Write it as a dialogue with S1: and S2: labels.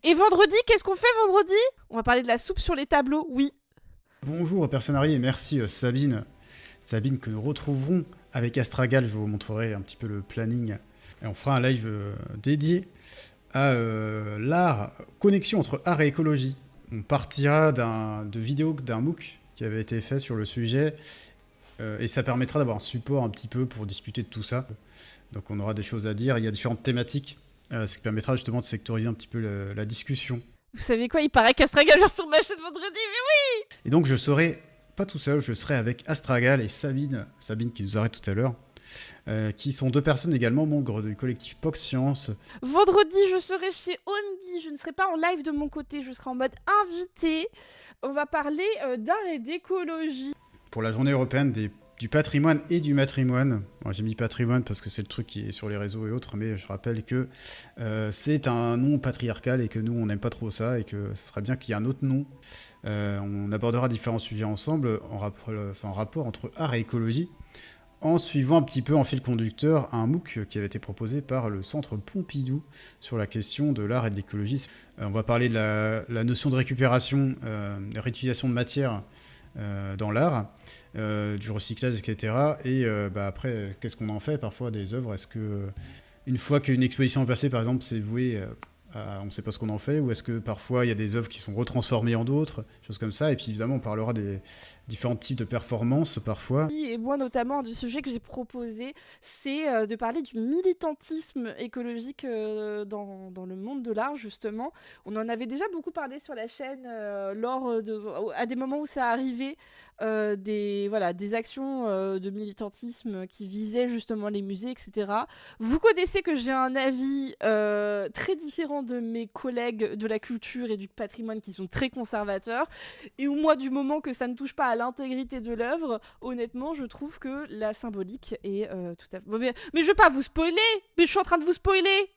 S1: Et vendredi, qu'est-ce qu'on fait vendredi? On va parler de la soupe sur les tableaux, oui.
S2: Bonjour Personnari et merci Sabine. Sabine que nous retrouverons avec Astragal, je vous montrerai un petit peu le planning. Et on fera un live dédié à l'art, connexion entre art et écologie. On partira de vidéos d'un MOOC qui avait été fait sur le sujet et ça permettra d'avoir un support un petit peu pour discuter de tout ça. Donc on aura des choses à dire, il y a différentes thématiques, ce qui permettra justement de sectoriser un petit peu la discussion.
S1: Vous savez quoi, il paraît qu'Astragal vient sur ma chaîne vendredi, mais
S2: Et donc je serai pas tout seul, je serai avec Astragal et Sabine qui nous arrête tout à l'heure, qui sont deux personnes également membres du collectif POC Science.
S1: vendredi, je serai chez Ondi, je ne serai pas en live de mon côté, je serai en mode invité. On va parler d'art et d'écologie.
S2: Pour la journée européenne du patrimoine et du matrimoine. Bon, j'ai mis patrimoine parce que c'est le truc qui est sur les réseaux et autres, mais je rappelle que c'est un nom patriarcal et que nous, on n'aime pas trop ça et que ce serait bien qu'il y ait un autre nom. On abordera différents sujets ensemble en rapport entre art et écologie, en suivant un petit peu en fil conducteur un MOOC qui avait été proposé par le Centre Pompidou sur la question de l'art et de l'écologie. On va parler de la notion de récupération, de réutilisation de matière dans l'art, du recyclage, etc. Et après, qu'est-ce qu'on en fait parfois des œuvres? Est-ce que, une fois qu'une exposition est passée, par exemple, c'est voué on ne sait pas ce qu'on en fait, ou est-ce que parfois il y a des œuvres qui sont retransformées en d'autres, choses comme ça. Et puis évidemment, on parlera des différents types de performances parfois.
S1: Et moi notamment, du sujet que j'ai proposé, c'est de parler du militantisme écologique dans le monde de l'art, justement. On en avait déjà beaucoup parlé sur la chaîne à des moments où ça arrivait, des actions de militantisme qui visaient justement les musées, etc. Vous connaissez que j'ai un avis très différent de mes collègues de la culture et du patrimoine qui sont très conservateurs, et où moi, du moment que ça ne touche pas à l'intégrité de l'œuvre, honnêtement, je trouve que la symbolique est tout à fait... Mais je veux pas vous spoiler, mais je suis en train de vous spoiler.